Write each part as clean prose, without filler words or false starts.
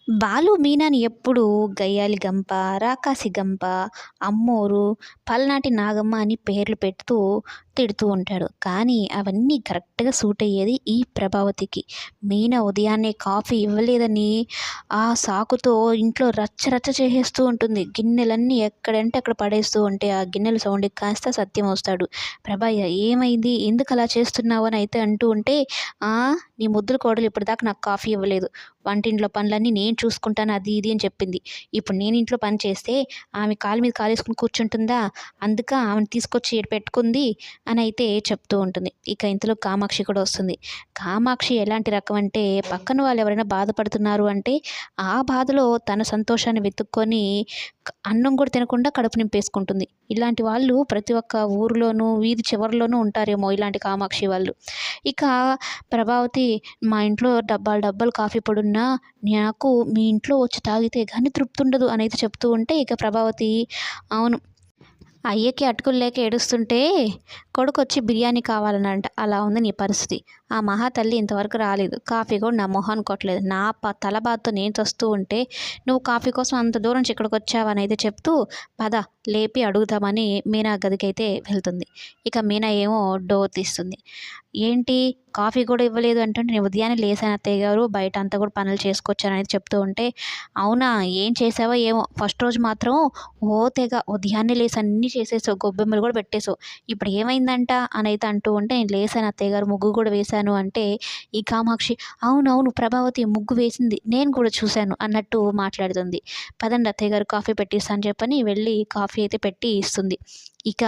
బాలు మీనాని ఎప్పుడూ గయ్యాళి గంప, రాకాసి గంప, అమ్మోరు, పల్నాటి నాగమ్మ అని పేర్లు పెడుతూ తిడుతూ ఉంటాడు. కానీ అవన్నీ కరెక్ట్‌గా సూట్ అయ్యేది ఈ ప్రభావతికి. మీనా ఉదయాన్నే కాఫీ ఇవ్వలేదని ఆ సాకుతో ఇంట్లో రచ్చ రచ్చ చేసేస్తూ ఉంటుంది. గిన్నెలన్నీ ఎక్కడంటే అక్కడ పడేస్తూ ఉంటే ఆ గిన్నెల సౌండ్‌కి కాస్త సత్యం వస్తాడు. "ప్రభయ్య ఏమైంది? ఎందుకలా చేస్తున్నావు?" అని అయితే అంటూ ఉంటే, "ఆ! నీ ముద్దుల కోడలు ఇప్పటిదాకా నాకు కాఫీ ఇవ్వలేదు. వంటింట్లో పనులన్నీ నేను చూసుకుంటాను అది ఇది అని చెప్పింది. ఇప్పుడు నేను ఇంట్లో పని చేస్తే ఆమె కాలు మీద కాలేసుకొని కూర్చుంటుందా? అందుక ఆమెను తీసుకొచ్చి ఈడ పెట్టుకుంది అని అయితే చెప్తూ ఉంటుంది. ఇక ఇంతలో కామాక్షి కూడా వస్తుంది. కామాక్షి ఎలాంటి రకం అంటే పక్కన వాళ్ళు ఎవరైనా బాధపడుతున్నారు అంటే ఆ బాధలో తన సంతోషాన్ని వెతుక్కొని అన్నం కూడా తినకుండా కడుపు నింపేసుకుంటుంది. ఇలాంటి వాళ్ళు ప్రతి ఒక్క ఊరిలోనూ, వీధి చివరలోనూ ఉంటారేమో ఇలాంటి కామాక్షి వాళ్ళు. ఇక ప్రభావతి మా ఇంట్లో డబ్బాలు డబ్బాలు కాఫీ పొడున్నా నాకు మీ ఇంట్లో వచ్చి తాగితే గానీ తృప్తుండదు అనైతే చెప్తూ ఉంటే ఇక ప్రభావతి అవును. అయ్యకి అటుకులు లేక ఏడుస్తుంటే కొడుకొచ్చి బిర్యానీ కావాలనంట. అలా ఉంది నీ పరిస్థితి. ఆ మహాతల్లి ఇంతవరకు రాలేదు. కాఫీ కూడా నా మొహాన్ని కొట్టలేదు. నా తల బాధతో నేను చస్తూ ఉంటే నువ్వు కాఫీ కోసం అంత దూరం నుంచి ఇక్కడికొచ్చావనైతే చెప్తూ పద లేపి అడుగుదామని మీనా గదికైతే వెళ్తుంది. ఇక మీనా ఏమో డోర్ తీస్తుంది. ఏంటి కాఫీ కూడా ఇవ్వలేదు అంటుంటే నేను ఉదయాన్నే లేసాను అత్తయ్య గారు. బయట అంతా కూడా పనులు చేసుకొచ్చానని చెప్తూ ఉంటే, అవునా ఏం చేసావో ఏమో ఫస్ట్ రోజు మాత్రం ఓ తెగ ఉదయాన్నే లేసి అన్నీ చేసేసావు. గొబ్బెమ్మలు కూడా పెట్టేసావు. ఇప్పుడు ఏమైందంట అనైతే అంటూ ఉంటే, నేను లేసాను అత్తయ్య గారు ముగ్గు కూడా వేశాను అంటే, ఈ కామాక్షి అవునవును ప్రభావతి ముగ్గు వేసింది. నేను కూడా చూశాను అన్నట్టు మాట్లాడుతుంది. పదండి అత్తయ్య గారు కాఫీ పెట్టిస్తా అని చెప్పని వెళ్ళి కాఫీ అయితే పెట్టి ఇస్తుంది. ఇక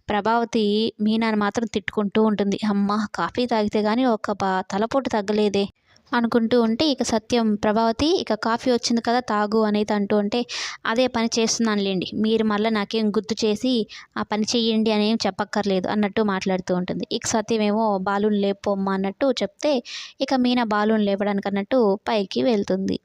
ప్రభావతి మీనాని మాత్రం తిట్టుకుంటూ ఉంటుంది. అమ్మ కాఫీ తాగితే గానీ ఒక తలపోటు తగ్గలేదే అనుకుంటూ ఉంటే ఇక సత్యం ప్రభావతి ఇక కాఫీ వచ్చింది కదా తాగు అనేది అంటూ ఉంటే అదే పని చేస్తున్నానులేండి. మీరు మళ్ళీ నాకేం గుర్తు చేసి ఆ పని చెయ్యండి అని ఏం చెప్పక్కర్లేదు అన్నట్టు మాట్లాడుతూ ఉంటుంది. ఇక సత్యం ఏమో బాలుని లేపొమ్మా అన్నట్టు చెప్తే ఇక మీనా బాలుని లేపడానికి అన్నట్టు పైకి వెళ్తుంది.